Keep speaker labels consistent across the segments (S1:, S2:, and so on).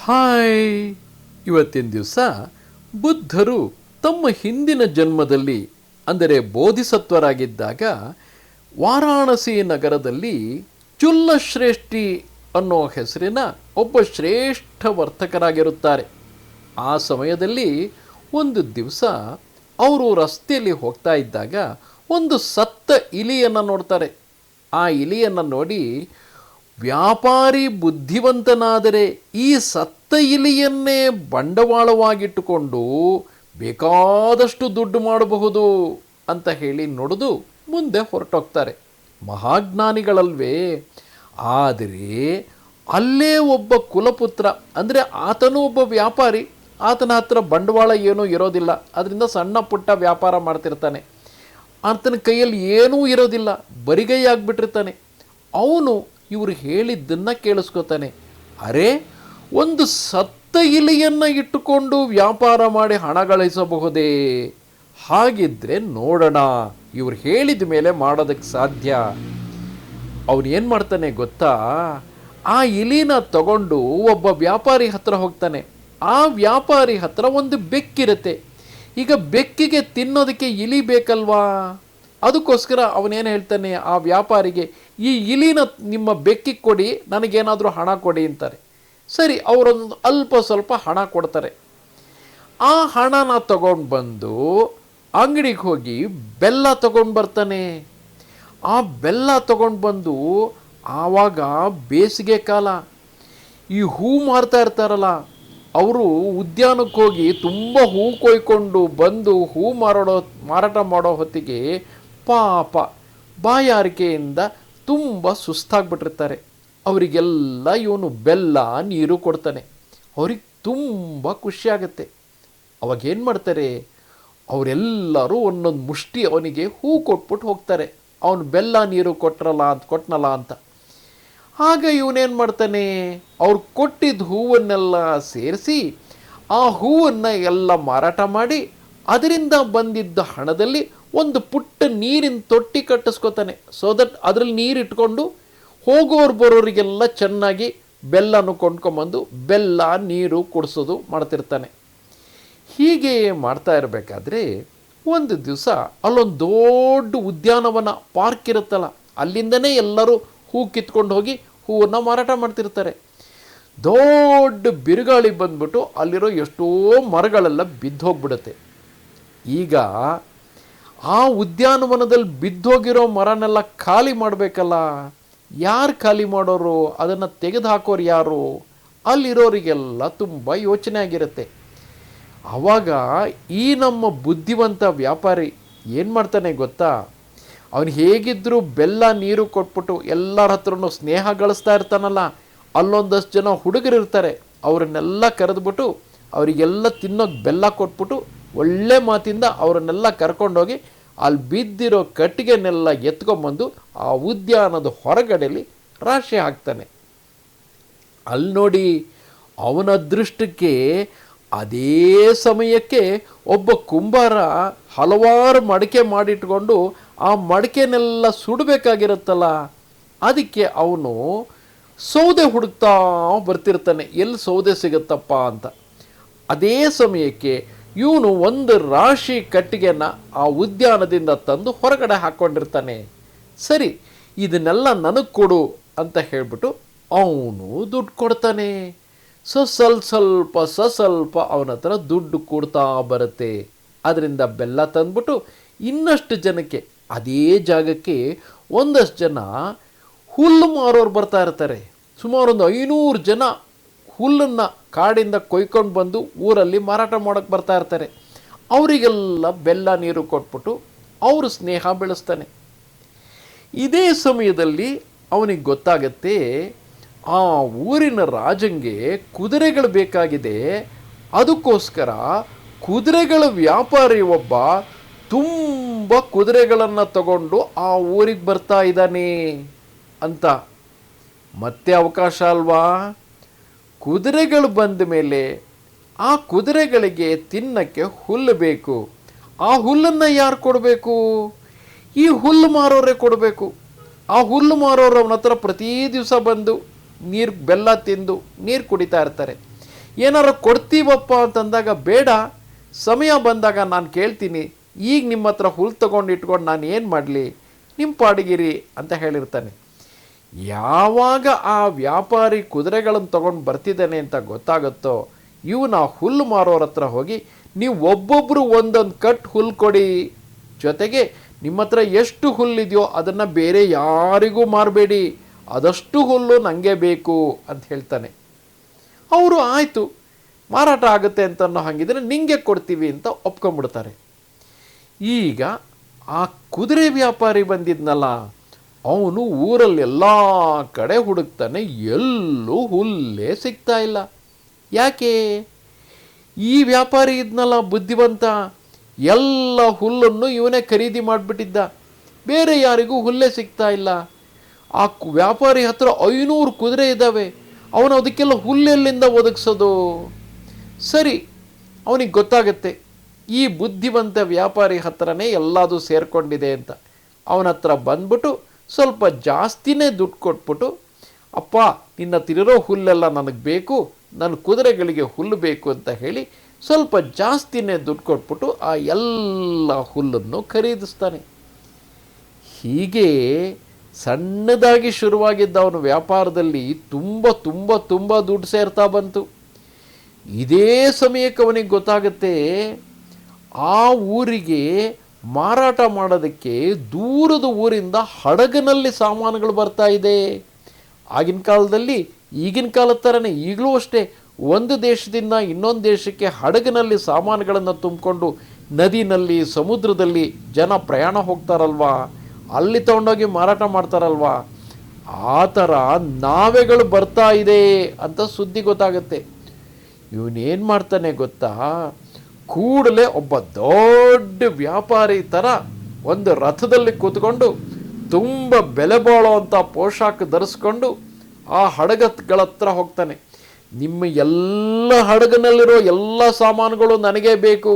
S1: Hi. ಇವತ್ತಿನ ದಿವಸ ಬುದ್ಧರು ತಮ್ಮ ಹಿಂದಿನ ಜನ್ಮದಲ್ಲಿ ಅಂದರೆ ಬೋಧಿಸತ್ವರಾಗಿದ್ದಾಗ ವಾರಾಣಸಿ ನಗರದಲ್ಲಿ ಚುಲ್ಲಶ್ರೇಷ್ಠಿ ಅನ್ನೋ ಹೆಸರಿನ ಒಬ್ಬ ಶ್ರೇಷ್ಠ ವರ್ತಕರಾಗಿರುತ್ತಾರೆ. ಆ ಸಮಯದಲ್ಲಿ ಒಂದು ದಿವಸ ಅವರು ರಸ್ತೆಯಲ್ಲಿ ಹೋಗ್ತಾ ಇದ್ದಾಗ ಒಂದು ಸತ್ತ ಇಲಿಯನ್ನು ನೋಡ್ತಾರೆ. ಆ ಇಲಿಯನ್ನು ನೋಡಿ, ವ್ಯಾಪಾರಿ ಬುದ್ಧಿವಂತನಾದರೆ ಈ ಸತ್ತ ಇಲಿಯನ್ನೇ ಬಂಡವಾಳವಾಗಿಟ್ಟುಕೊಂಡು ಬೇಕಾದಷ್ಟು ದುಡ್ಡು ಮಾಡಬಹುದು ಅಂತ ಹೇಳಿ ನುಡಿದು ಮುಂದೆ ಹೊರಟೋಗ್ತಾರೆ. ಮಹಾಜ್ಞಾನಿಗಳಲ್ವೇ. ಆದರೆ ಅಲ್ಲೇ ಒಬ್ಬ ಕುಲಪುತ್ರ, ಅಂದರೆ ಆತನೂ ಒಬ್ಬ ವ್ಯಾಪಾರಿ. ಆತನ ಹತ್ರ ಬಂಡವಾಳ ಏನೂ ಇರೋದಿಲ್ಲ, ಅದರಿಂದ ಸಣ್ಣ ಪುಟ್ಟ ವ್ಯಾಪಾರ ಮಾಡ್ತಿರ್ತಾನೆ. ಆತನ ಕೈಯಲ್ಲಿ ಏನೂ ಇರೋದಿಲ್ಲ, ಬರಿಗೈ ಆಗಿಬಿಟ್ಟಿರ್ತಾನೆ. ಅವನು ಇವರು ಹೇಳಿದ್ದನ್ನು ಕೇಳಿಸ್ಕೊತಾನೆ. ಅರೆ, ಒಂದು ಸತ್ತ ಇಲಿಯನ್ನು ಇಟ್ಟುಕೊಂಡು ವ್ಯಾಪಾರ ಮಾಡಿ ಹಣ ಗಳಿಸಬಹುದೇ? ಹಾಗಿದ್ರೆ ನೋಡೋಣ, ಇವರು ಹೇಳಿದ ಮೇಲೆ ಮಾಡೋದಕ್ಕೆ ಸಾಧ್ಯ. ಅವನು ಏನು ಮಾಡ್ತಾನೆ ಗೊತ್ತಾ? ಆ ಇಲಿನ ತಗೊಂಡು ಒಬ್ಬ ವ್ಯಾಪಾರಿ ಹತ್ರ ಹೋಗ್ತಾನೆ. ಆ ವ್ಯಾಪಾರಿ ಹತ್ರ ಒಂದು ಬೆಕ್ಕಿರುತ್ತೆ. ಈಗ ಬೆಕ್ಕಿಗೆ ತಿನ್ನೋದಕ್ಕೆ ಇಲಿ ಬೇಕಲ್ವಾ? ಅದಕ್ಕೋಸ್ಕರ ಅವನೇನು ಹೇಳ್ತಾನೆ ಆ ವ್ಯಾಪಾರಿಗೆ, ಈ ಇಲಿನ ನಿಮ್ಮ ಬೆಕ್ಕಿಗೆ ಕೊಡಿ, ನನಗೇನಾದರೂ ಹಣ ಕೊಡಿ ಅಂತಾರೆ. ಸರಿ, ಅವರೊಂದು ಅಲ್ಪ ಸ್ವಲ್ಪ ಹಣ ಕೊಡ್ತಾರೆ. ಆ ಹಣನ ತಗೊಂಡು ಬಂದು ಅಂಗಡಿಗೆ ಹೋಗಿ ಬೆಲ್ಲ ತಗೊಂಡು ಬರ್ತಾನೆ. ಆ ಬೆಲ್ಲ ತಗೊಂಡು ಬಂದು, ಆವಾಗ ಬೇಸಿಗೆ ಕಾಲ, ಈ ಹೂ ಮಾರ್ತಾ ಇರ್ತಾರಲ್ಲ ಅವರು ಉದ್ಯಾನಕ್ಕೆ ಹೋಗಿ ತುಂಬ ಹೂ ಕೊಯ್ಕೊಂಡು ಬಂದು ಹೂ ಮಾರಾಟ ಮಾಡೋ ಹೊತ್ತಿಗೆ ಪಾಪ ಬಾಯಾರಿಕೆಯಿಂದ ತುಂಬ ಸುಸ್ತಾಗ್ಬಿಟ್ಟಿರ್ತಾರೆ. ಅವರಿಗೆಲ್ಲ ಇವನು ಬೆಲ್ಲ ನೀರು ಕೊಡ್ತಾನೆ. ಅವ್ರಿಗೆ ತುಂಬ ಖುಷಿಯಾಗತ್ತೆ. ಅವಾಗೇನು ಮಾಡ್ತಾರೆ, ಅವರೆಲ್ಲರೂ ಒಂದೊಂದು ಮುಷ್ಟಿ ಅವನಿಗೆ ಹೂ ಕೊಟ್ಬಿಟ್ಟು ಹೋಗ್ತಾರೆ, ಅವನು ಬೆಲ್ಲ ನೀರು ಕೊಟ್ಟನಲ್ಲ ಅಂತ. ಆಗ ಇವನೇನು ಮಾಡ್ತಾನೆ, ಅವ್ರು ಕೊಟ್ಟಿದ್ದ ಹೂವನ್ನೆಲ್ಲ ಸೇರಿಸಿ ಆ ಹೂವನ್ನು ಎಲ್ಲ ಮಾರಾಟ ಮಾಡಿ ಅದರಿಂದ ಬಂದಿದ್ದ ಹಣದಲ್ಲಿ ಒಂದು ಪುಟ್ಟ ನೀರಿನ ತೊಟ್ಟಿ ಕಟ್ಟಿಸ್ಕೊತಾನೆ. ಸೊ ದಟ್ ಅದರಲ್ಲಿ ನೀರು ಇಟ್ಕೊಂಡು ಹೋಗೋರು ಬರೋರಿಗೆಲ್ಲ ಚೆನ್ನಾಗಿ ಬೆಲ್ಲನೂ ಕೊಂಡ್ಕೊಂಬಂದು ಬೆಲ್ಲ ನೀರು ಕುಡಿಸೋದು ಮಾಡ್ತಿರ್ತಾನೆ. ಹೀಗೆ ಮಾಡ್ತಾ ಇರಬೇಕಾದ್ರೆ ಒಂದು ದಿವಸ ಅಲ್ಲೊಂದು ದೊಡ್ಡ ಉದ್ಯಾನವನ ಪಾರ್ಕ್ ಇರುತ್ತಲ್ಲ, ಅಲ್ಲಿಂದನೇ ಎಲ್ಲರೂ ಹೂ ಕಿತ್ಕೊಂಡು ಹೋಗಿ ಹೂವನ್ನು ಮಾರಾಟ ಮಾಡ್ತಿರ್ತಾರೆ. ದೊಡ್ಡ ಬಿರುಗಾಳಿ ಬಂದ್ಬಿಟ್ಟು ಅಲ್ಲಿರೋ ಎಷ್ಟೋ ಮರಗಳೆಲ್ಲ ಬಿದ್ದು ಹೋಗ್ಬಿಡುತ್ತೆ. ಈಗ ಆ ಉದ್ಯಾನವನದಲ್ಲಿ ಬಿದ್ದೋಗಿರೋ ಮರನೆಲ್ಲ ಖಾಲಿ ಮಾಡಬೇಕಲ್ಲ. ಯಾರು ಖಾಲಿ ಮಾಡೋರು? ಅದನ್ನು ತೆಗೆದು ಹಾಕೋರು ಯಾರು? ಅಲ್ಲಿರೋರಿಗೆಲ್ಲ ತುಂಬ ಯೋಚನೆ ಆಗಿರುತ್ತೆ. ಆವಾಗ ಈ ನಮ್ಮ ಬುದ್ಧಿವಂತ ವ್ಯಾಪಾರಿ ಏನು ಮಾಡ್ತಾನೆ ಗೊತ್ತಾ? ಅವನು ಹೇಗಿದ್ದರೂ ಬೆಲ್ಲ ನೀರು ಕೊಟ್ಬಿಟ್ಟು ಎಲ್ಲರ ಹತ್ರನೂ ಸ್ನೇಹ ಗಳಿಸ್ತಾ ಇರ್ತಾನಲ್ಲ. ಅಲ್ಲೊಂದಷ್ಟು ಜನ ಹುಡುಗರಿರ್ತಾರೆ, ಅವರನ್ನೆಲ್ಲ ಕರೆದ್ಬಿಟ್ಟು ಅವರಿಗೆಲ್ಲ ತಿನ್ನೋಕೆ ಬೆಲ್ಲ ಕೊಟ್ಬಿಟ್ಟು ಒಳ್ಳೆ ಮಾತಿಂದ ಅವರನ್ನೆಲ್ಲ ಕರ್ಕೊಂಡೋಗಿ ಅಲ್ಲಿ ಬಿದ್ದಿರೋ ಕಟ್ಟಿಗೆನೆಲ್ಲ ಎತ್ಕೊಂಬಂದು ಆ ಉದ್ಯಾನದ ಹೊರಗಡೆಯಲ್ಲಿ ರಾಶಿ ಹಾಕ್ತಾನೆ. ಅಲ್ಲಿ ನೋಡಿ, ಅವನ ಅದೃಷ್ಟಕ್ಕೆ ಅದೇ ಸಮಯಕ್ಕೆ ಒಬ್ಬ ಕುಂಬಾರ ಹಲವಾರು ಮಡಿಕೆ ಮಾಡಿಟ್ಕೊಂಡು ಆ ಮಡಿಕೆನೆಲ್ಲ ಸುಡಬೇಕಾಗಿರುತ್ತಲ್ಲ, ಅದಕ್ಕೆ ಅವನು ಸೌದೆ ಹುಡುಕ್ತಾ ಬರ್ತಿರ್ತಾನೆ, ಎಲ್ಲಿ ಸೌದೆ ಸಿಗುತ್ತಪ್ಪ ಅಂತ. ಅದೇ ಸಮಯಕ್ಕೆ ಇವನು ಒಂದು ರಾಶಿ ಕಟ್ಟಿಗೆನ ಆ ಉದ್ಯಾನದಿಂದ ತಂದು ಹೊರಗಡೆ ಹಾಕ್ಕೊಂಡಿರ್ತಾನೆ. ಸರಿ, ಇದನ್ನೆಲ್ಲ ನನಗೆ ಕೊಡು ಅಂತ ಹೇಳಿಬಿಟ್ಟು ಅವನು ದುಡ್ಡು ಕೊಡ್ತಾನೆ. ಸ್ವಲ್ಪ ಅವನ ಹತ್ರ ದುಡ್ಡು ಕೊಡ್ತಾ ಬರುತ್ತೆ. ಅದರಿಂದ ಬೆಲ್ಲ ತಂದ್ಬಿಟ್ಟು ಇನ್ನಷ್ಟು ಜನಕ್ಕೆ, ಅದೇ ಜಾಗಕ್ಕೆ ಒಂದಷ್ಟು ಜನ ಹುಲ್ಲು ಮಾರೋರು ಬರ್ತಾ ಇರ್ತಾರೆ. ಸುಮಾರು ಒಂದು 500 ಜನ ಹುಲ್ಲನ್ನು ಕಾಡಿಂದ ಕೊಯ್ಕೊಂಡು ಬಂದು ಊರಲ್ಲಿ ಮಾರಾಟ ಮಾಡೋಕ್ಕೆ ಬರ್ತಾ ಇರ್ತಾರೆ. ಅವರಿಗೆಲ್ಲ ಬೆಲ್ಲ ನೀರು ಕೊಟ್ಬಿಟ್ಟು ಅವರು ಸ್ನೇಹ ಬೆಳೆಸ್ತಾನೆ. ಇದೇ ಸಮಯದಲ್ಲಿ ಅವನಿಗೆ ಗೊತ್ತಾಗತ್ತೆ, ಆ ಊರಿನ ರಾಜಂಗೆ ಕುದುರೆಗಳು ಬೇಕಾಗಿದೆ. ಅದಕ್ಕೋಸ್ಕರ ಕುದುರೆಗಳ ವ್ಯಾಪಾರಿ ಒಬ್ಬ ತುಂಬ ಕುದುರೆಗಳನ್ನು ತಗೊಂಡು ಆ ಊರಿಗೆ ಬರ್ತಾ ಇದ್ದಾನೆ ಅಂತ. ಮತ್ತೆ ಅವಕಾಶ ಅಲ್ವಾ? ಕುದುರೆಗಳು ಬಂದ ಮೇಲೆ ಆ ಕುದುರೆಗಳಿಗೆ ತಿನ್ನಕ್ಕೆ ಹುಲ್ಲು ಬೇಕು. ಆ ಹುಲ್ಲನ್ನು ಯಾರು ಕೊಡಬೇಕು? ಈ ಹುಲ್ಲು ಮಾರೋರೇ ಕೊಡಬೇಕು. ಆ ಹುಲ್ಲು ಮಾರೋರು ಅವನ ಹತ್ರ ಪ್ರತಿ ದಿವಸ ಬಂದು ಬೆಲ್ಲ ತಿಂದು ನೀರು ಕುಡಿತಾ ಇರ್ತಾರೆ. ಏನಾರು ಕೊಡ್ತೀವಪ್ಪ ಅಂತಂದಾಗ ಬೇಡ, ಸಮಯ ಬಂದಾಗ ನಾನು ಕೇಳ್ತೀನಿ, ಈಗ ನಿಮ್ಮ ಹತ್ರ ಹುಲ್ಲು ತೊಗೊಂಡು ಇಟ್ಕೊಂಡು ನಾನು ಏನು ಮಾಡಲಿ, ನಿಮ್ಮ ಪಾಡಿಗಿರಿ ಅಂತ ಹೇಳಿರ್ತಾನೆ. ಯಾವಾಗ ಆ ವ್ಯಾಪಾರಿ ಕುದುರೆಗಳನ್ನು ತೊಗೊಂಡು ಬರ್ತಿದ್ದಾನೆ ಅಂತ ಗೊತ್ತಾಗುತ್ತೋ, ಇವನು ಆ ಹುಲ್ಲು ಮಾರೋರ ಹತ್ರ ಹೋಗಿ, ನೀವು ಒಬ್ಬೊಬ್ಬರು ಒಂದೊಂದು ಕಟ್ ಹುಲ್ಲು ಕೊಡಿ, ಜೊತೆಗೆ ನಿಮ್ಮ ಹತ್ರ ಎಷ್ಟು ಹುಲ್ಲಿದೆಯೋ ಅದನ್ನು ಬೇರೆ ಯಾರಿಗೂ ಮಾರಬೇಡಿ, ಅದಷ್ಟು ಹುಲ್ಲು ನನಗೆ ಬೇಕು ಅಂತ ಹೇಳ್ತಾನೆ. ಅವರು ಆಯಿತು, ಮಾರಾಟ ಆಗುತ್ತೆ ಅಂತ ಅನ್ನೋ ಹಾಗಿದ್ರೆ ನಿಂಗೆ ಕೊಡ್ತೀವಿ ಅಂತ ಒಪ್ಕೊಂಡ್ಬಿಡ್ತಾರೆ. ಈಗ ಆ ಕುದುರೆ ವ್ಯಾಪಾರಿ ಬಂದಿದ್ನಲ್ಲ, ಅವನು ಊರಲ್ಲೆಲ್ಲ ಕಡೆ ಹುಡುಕ್ತಾನೆ, ಎಲ್ಲೂ ಹುಲ್ಲೇ ಸಿಗ್ತಾ ಇಲ್ಲ. ಯಾಕೆ? ಈ ವ್ಯಾಪಾರಿ ಇದ್ನಲ್ಲ ಬುದ್ಧಿವಂತ, ಎಲ್ಲ ಹುಲ್ಲನ್ನು ಇವನೇ ಖರೀದಿ ಮಾಡಿಬಿಟ್ಟಿದ್ದ, ಬೇರೆ ಯಾರಿಗೂ ಹುಲ್ಲೇ ಸಿಗ್ತಾ ಇಲ್ಲ. ಆ ವ್ಯಾಪಾರಿ ಹತ್ರ 500 ಕುದುರೆ ಇದ್ದಾವೆ, ಅವನು ಅದಕ್ಕೆಲ್ಲ ಹುಲ್ಲೆಲ್ಲಿಂದ ಒದಗಿಸೋದು? ಸರಿ, ಅವನಿಗೆ ಗೊತ್ತಾಗುತ್ತೆ ಈ ಬುದ್ಧಿವಂತ ವ್ಯಾಪಾರಿ ಹತ್ರನೇ ಎಲ್ಲದೂ ಸೇರಿಕೊಂಡಿದೆ ಅಂತ. ಅವನ ಹತ್ರ ಬಂದ್ಬಿಟ್ಟು ಸ್ವಲ್ಪ ಜಾಸ್ತಿನೇ ದುಡ್ಡು ಕೊಟ್ಬಿಟ್ಟು, ಅಪ್ಪ ನಿನ್ನ ತಿರೋ ಹುಲ್ಲೆಲ್ಲ ನನಗೆ ಬೇಕು, ನನ್ನ ಕುದುರೆಗಳಿಗೆ ಹುಲ್ಲು ಬೇಕು ಅಂತ ಹೇಳಿ ಸ್ವಲ್ಪ ಜಾಸ್ತಿನೇ ದುಡ್ಡು ಕೊಟ್ಬಿಟ್ಟು ಆ ಎಲ್ಲ ಹುಲ್ಲನ್ನು ಖರೀದಿಸ್ತಾನೆ. ಹೀಗೆ ಸಣ್ಣದಾಗಿ ಶುರುವಾಗಿದ್ದ ಅವನ ವ್ಯಾಪಾರದಲ್ಲಿ ತುಂಬ ತುಂಬ ತುಂಬ ದುಡ್ಡು ಸೇರ್ತಾ ಬಂತು. ಇದೇ ಸಮಯಕ್ಕೆ ಅವನಿಗೆ ಗೊತ್ತಾಗುತ್ತೆ, ಆ ಊರಿಗೆ ಮಾರಾಟ ಮಾಡೋದಕ್ಕೆ ದೂರದ ಊರಿಂದ ಹಡಗಿನಲ್ಲಿ ಸಾಮಾನುಗಳು ಬರ್ತಾ ಇದೆ. ಆಗಿನ ಕಾಲದಲ್ಲಿ ಈಗಿನ ಕಾಲದ ಥರನೇ ಈಗಲೂ ಅಷ್ಟೇ, ಒಂದು ದೇಶದಿಂದ ಇನ್ನೊಂದು ದೇಶಕ್ಕೆ ಹಡಗಿನಲ್ಲಿ ಸಾಮಾನುಗಳನ್ನು ತುಂಬಿಕೊಂಡು ನದಿನಲ್ಲಿ ಸಮುದ್ರದಲ್ಲಿ ಜನ ಪ್ರಯಾಣ ಹೋಗ್ತಾರಲ್ವಾ, ಅಲ್ಲಿ ತೊಗೊಂಡೋಗಿ ಮಾರಾಟ ಮಾಡ್ತಾರಲ್ವಾ, ಆ ಥರ ನಾವೆಗಳು ಬರ್ತಾ ಇದೆ ಅಂತ ಸುದ್ದಿ ಗೊತ್ತಾಗುತ್ತೆ. ಇವನೇನು ಮಾಡ್ತಾನೆ ಗೊತ್ತಾ, ಕೂಡಲೇ ಒಬ್ಬ ದೊಡ್ಡ ವ್ಯಾಪಾರಿ ಥರ ಒಂದು ರಥದಲ್ಲಿ ಕೂತ್ಕೊಂಡು ತುಂಬ ಬೆಲೆ ಬಾಳೋವಂಥ ಪೋಷಾಕ ಧರಿಸ್ಕೊಂಡು ಆ ಹಡಗಗಳ ಹತ್ರ ಹೋಗ್ತಾನೆ. ನಿಮ್ಮ ಎಲ್ಲ ಹಡಗಿನಲ್ಲಿರೋ ಎಲ್ಲ ಸಾಮಾನುಗಳು ನನಗೇ ಬೇಕು,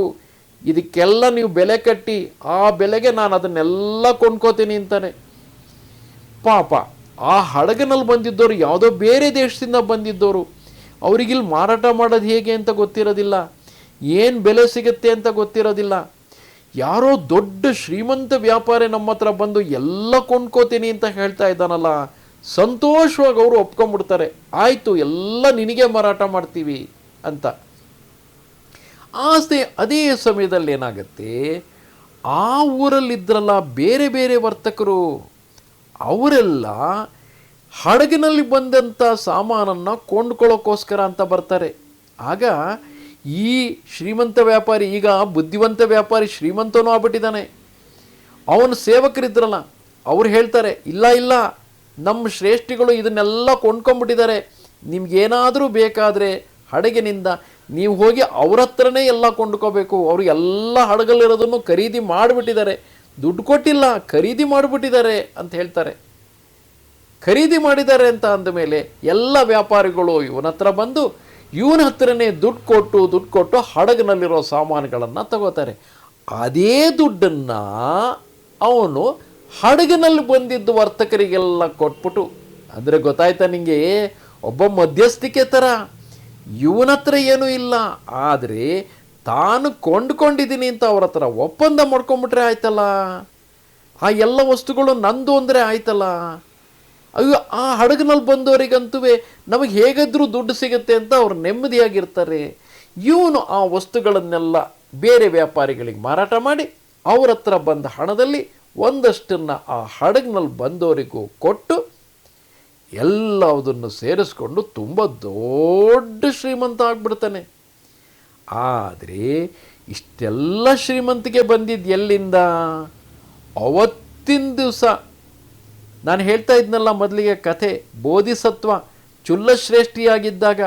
S1: ಇದಕ್ಕೆಲ್ಲ ನೀವು ಬೆಲೆ ಕಟ್ಟಿ ಆ ಬೆಲೆಗೆ ನಾನು ಅದನ್ನೆಲ್ಲ ಕೊಂಡ್ಕೋತೀನಿ ಅಂತಾನೆ. ಪಾಪ ಆ ಹಡಗಿನಲ್ಲಿ ಬಂದಿದ್ದವರು ಯಾವುದೋ ಬೇರೆ ದೇಶದಿಂದ ಬಂದಿದ್ದವರು, ಅವರಿಗಿಲ್ಲಿ ಮಾರಾಟ ಮಾಡೋದು ಹೇಗೆ ಅಂತ ಗೊತ್ತಿರೋದಿಲ್ಲ, ಏನು ಬೆಲೆ ಸಿಗುತ್ತೆ ಅಂತ ಗೊತ್ತಿರೋದಿಲ್ಲ. ಯಾರೋ ದೊಡ್ಡ ಶ್ರೀಮಂತ ವ್ಯಾಪಾರಿ ನಮ್ಮ ಹತ್ರ ಬಂದು ಎಲ್ಲ ಕೊಂಡ್ಕೋತೀನಿ ಅಂತ ಹೇಳ್ತಾ ಇದ್ದಾನಲ್ಲ, ಸಂತೋಷವಾಗಿ ಅವರು ಒಪ್ಕೊಂಡ್ಬಿಡ್ತಾರೆ, ಆಯಿತು ಎಲ್ಲ ನಿನಗೆ ಮಾರಾಟ ಮಾಡ್ತೀವಿ ಅಂತ. ಅದೇ ಸಮಯದಲ್ಲಿ ಏನಾಗುತ್ತೆ, ಆ ಊರಲ್ಲಿದ್ದರಲ್ಲ ಬೇರೆ ಬೇರೆ ವರ್ತಕರು, ಅವರೆಲ್ಲ ಹಡಗಿನಲ್ಲಿ ಬಂದಂಥ ಸಾಮಾನನ್ನು ಕೊಂಡ್ಕೊಳ್ಳೋಕ್ಕೋಸ್ಕರ ಅಂತ ಬರ್ತಾರೆ. ಆಗ ಈ ಶ್ರೀಮಂತ ವ್ಯಾಪಾರಿ, ಈಗ ಬುದ್ಧಿವಂತ ವ್ಯಾಪಾರಿ ಶ್ರೀಮಂತನೂ ಆಗ್ಬಿಟ್ಟಿದ್ದಾನೆ, ಅವನ ಸೇವಕರಿದ್ರಲ್ಲ ಅವ್ರು ಹೇಳ್ತಾರೆ, ಇಲ್ಲ ಇಲ್ಲ ನಮ್ಮ ಶ್ರೇಷ್ಠಿಗಳು ಇದನ್ನೆಲ್ಲ ಕೊಂಡ್ಕೊಂಡ್ಬಿಟ್ಟಿದ್ದಾರೆ, ನಿಮ್ಗೇನಾದರೂ ಬೇಕಾದರೆ ಹಡಗಿನಿಂದ ನೀವು ಹೋಗಿ ಅವ್ರ ಹತ್ರನೇ ಎಲ್ಲ ಕೊಂಡ್ಕೋಬೇಕು, ಅವರು ಎಲ್ಲ ಹಡಗಲ್ಲಿರೋದನ್ನು ಖರೀದಿ ಮಾಡಿಬಿಟ್ಟಿದ್ದಾರೆ, ದುಡ್ಡು ಕೊಟ್ಟಿಲ್ಲ ಖರೀದಿ ಮಾಡಿಬಿಟ್ಟಿದ್ದಾರೆ ಅಂತ ಹೇಳ್ತಾರೆ. ಖರೀದಿ ಮಾಡಿದ್ದಾರೆ ಅಂತ ಅಂದಮೇಲೆ ಎಲ್ಲ ವ್ಯಾಪಾರಿಗಳು ಇವನ ಹತ್ರ ಬಂದು ಇವನ ಹತ್ರನೇ ದುಡ್ಡು ಕೊಟ್ಟು ಹಡಗಿನಲ್ಲಿರೋ ಸಾಮಾನುಗಳನ್ನು ತಗೋತಾರೆ. ಅದೇ ದುಡ್ಡನ್ನು ಅವನು ಹಡಗಿನಲ್ಲಿ ಬಂದಿದ್ದು ವರ್ತಕರಿಗೆಲ್ಲ ಕೊಟ್ಬಿಟ್ಟು, ಅಂದರೆ ಗೊತ್ತಾಯ್ತಾ ನಿಮಗೆ, ಒಬ್ಬ ಮಧ್ಯಸ್ಥಿಕೆ ಥರ, ಇವನ ಹತ್ರ ಏನೂ ಇಲ್ಲ, ಆದರೆ ತಾನು ಕೊಂಡ್ಕೊಂಡಿದ್ದೀನಿ ಅಂತ ಅವ್ರ ಹತ್ರ ಒಪ್ಪಂದ ಮಾಡ್ಕೊಂಬಿಟ್ರೆ ಆಯ್ತಲ್ಲ, ಆ ಎಲ್ಲ ವಸ್ತುಗಳು ನಂದು ಅಂದರೆ ಆಯ್ತಲ್ಲ. ಅಯ್ಯೋ, ಆ ಹಡಗಿನಲ್ಲಿ ಬಂದವರಿಗಂತೂ ನಮಗೆ ಹೇಗಾದರೂ ದುಡ್ಡು ಸಿಗುತ್ತೆ ಅಂತ ಅವ್ರು ನೆಮ್ಮದಿಯಾಗಿರ್ತಾರೆ. ಇವನು ಆ ವಸ್ತುಗಳನ್ನೆಲ್ಲ ಬೇರೆ ವ್ಯಾಪಾರಿಗಳಿಗೆ ಮಾರಾಟ ಮಾಡಿ ಅವ್ರ ಹತ್ರ ಬಂದ ಹಣದಲ್ಲಿ ಒಂದಷ್ಟನ್ನು ಆ ಹಡಗಿನಲ್ಲಿ ಬಂದವರಿಗೂ ಕೊಟ್ಟು ಎಲ್ಲದನ್ನು ಸೇರಿಸ್ಕೊಂಡು ತುಂಬ ದೊಡ್ಡ ಶ್ರೀಮಂತ ಆಗಿಬಿಡ್ತಾನೆ. ಆದರೆ ಇಷ್ಟೆಲ್ಲ ಶ್ರೀಮಂತಿಗೆ ಬಂದಿದ್ದು ಎಲ್ಲಿಂದ? ಅವತ್ತಿನ ದಿವಸ ನಾನು ಹೇಳ್ತಾ ಇದ್ನಲ್ಲ ಮೊದಲಿಗೆ ಕಥೆ, ಬೋಧಿಸತ್ವ ಚುಲ್ಲಶ್ರೇಷ್ಠಿಯಾಗಿದ್ದಾಗ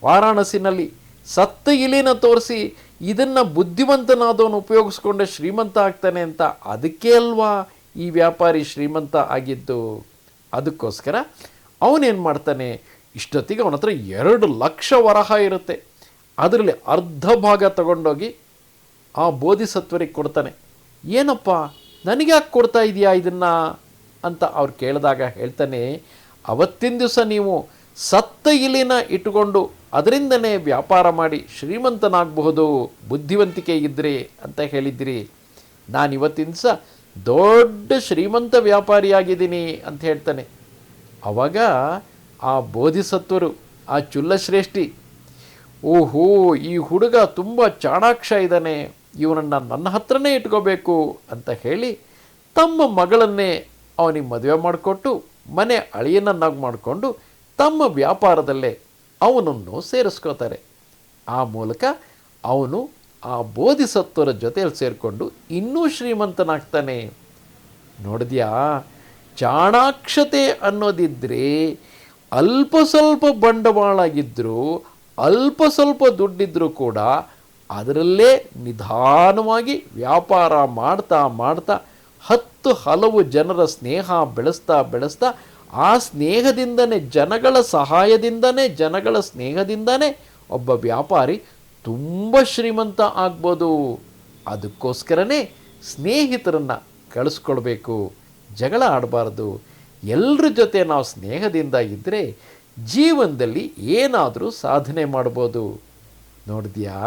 S1: ವಾರಾಣಸಿನಲ್ಲಿ ಸತ್ತ ಇಲಿನ ತೋರಿಸಿ ಇದನ್ನು ಬುದ್ಧಿವಂತನಾದವನು ಉಪಯೋಗಿಸ್ಕೊಂಡೆ ಶ್ರೀಮಂತ ಆಗ್ತಾನೆ ಅಂತ, ಅದಕ್ಕೆ ಅಲ್ವಾ ಈ ವ್ಯಾಪಾರಿ ಶ್ರೀಮಂತ ಆಗಿದ್ದು. ಅದಕ್ಕೋಸ್ಕರ ಅವನೇನು ಮಾಡ್ತಾನೆ, ಇಷ್ಟೊತ್ತಿಗೆ ಅವನ ಹತ್ರ 2 ಲಕ್ಷ ವರಹ ಇರುತ್ತೆ, ಅದರಲ್ಲಿ ಅರ್ಧ ಭಾಗ ತಗೊಂಡೋಗಿ ಆ ಬೋಧಿಸತ್ವರಿಗೆ ಕೊಡ್ತಾನೆ. ಏನಪ್ಪ ನನಗೆ ಯಾಕೆ ಕೊಡ್ತಾ ಇದೆಯಾ ಇದನ್ನು ಅಂತ ಅವ್ರು ಕೇಳಿದಾಗ ಹೇಳ್ತಾನೆ, ಅವತ್ತಿನ ದಿವಸ ನೀವು ಸತ್ತ ಇಲಿನ ಇಟ್ಟುಕೊಂಡು ಅದರಿಂದನೇ ವ್ಯಾಪಾರ ಮಾಡಿ ಶ್ರೀಮಂತನಾಗಬಹುದು ಬುದ್ಧಿವಂತಿಕೆ ಇದ್ದರೆ ಅಂತ ಹೇಳಿದ್ರಿ. ನಾನಿವತ್ತಿನ ಸಹ ದೊಡ್ಡ ಶ್ರೀಮಂತ ವ್ಯಾಪಾರಿಯಾಗಿದ್ದೀನಿ ಅಂತ ಹೇಳ್ತಾನೆ. ಆವಾಗ ಆ ಬೋಧಿಸತ್ವರು, ಆ ಚುಲ್ಲಶ್ರೇಷ್ಠಿ, ಓಹೋ ಈ ಹುಡುಗ ತುಂಬ ಚಾಣಾಕ್ಷ ಇದ್ದಾನೆ, ಇವನನ್ನು ನನ್ನ ಹತ್ರನೇ ಇಟ್ಕೋಬೇಕು ಅಂತ ಹೇಳಿ ತಮ್ಮ ಮಗಳನ್ನೇ ಅವನಿಗೆ ಮದುವೆ ಮಾಡಿಕೊಟ್ಟು ಮನೆ ಅಳಿಯನನ್ನಾಗಿ ಮಾಡಿಕೊಂಡು ತಮ್ಮ ವ್ಯಾಪಾರದಲ್ಲೇ ಅವನನ್ನು ಸೇರಿಸ್ಕೋತಾರೆ. ಆ ಮೂಲಕ ಅವನು ಆ ಬೋಧಿಸತ್ವರ ಜೊತೆಯಲ್ಲಿ ಸೇರಿಕೊಂಡು ಇನ್ನೂ ಶ್ರೀಮಂತನಾಗ್ತಾನೆ. ನೋಡಿದ್ಯಾ, ಚಾಣಾಕ್ಷತೆ ಅನ್ನೋದಿದ್ದರೆ ಅಲ್ಪ ಸ್ವಲ್ಪ ಬಂಡವಾಳ ಇದ್ದರೂ ಅಲ್ಪ ಸ್ವಲ್ಪ ದುಡ್ಡಿದ್ರೂ ಕೂಡ ಅದರಲ್ಲೇ ನಿಧಾನವಾಗಿ ವ್ಯಾಪಾರ ಮಾಡ್ತಾ ಮಾಡ್ತಾ 10 ಹಲವು ಜನರ ಸ್ನೇಹ ಬೆಳೆಸ್ತಾ ಬೆಳೆಸ್ತಾ ಆ ಸ್ನೇಹದಿಂದನೇ, ಜನಗಳ ಸಹಾಯದಿಂದನೇ, ಜನಗಳ ಸ್ನೇಹದಿಂದನೇ ಒಬ್ಬ ವ್ಯಾಪಾರಿ ತುಂಬ ಶ್ರೀಮಂತ ಆಗ್ಬೋದು. ಅದಕ್ಕೋಸ್ಕರನೇ ಸ್ನೇಹಿತರನ್ನು ಕಳಿಸ್ಕೊಳ್ಬೇಕು, ಜಗಳ ಆಡಬಾರ್ದು. ಎಲ್ಲರ ಜೊತೆ ನಾವು ಸ್ನೇಹದಿಂದ ಇದ್ದರೆ ಜೀವನದಲ್ಲಿ ಏನಾದರೂ ಸಾಧನೆ ಮಾಡ್ಬೋದು. ನೋಡಿದ್ಯಾ?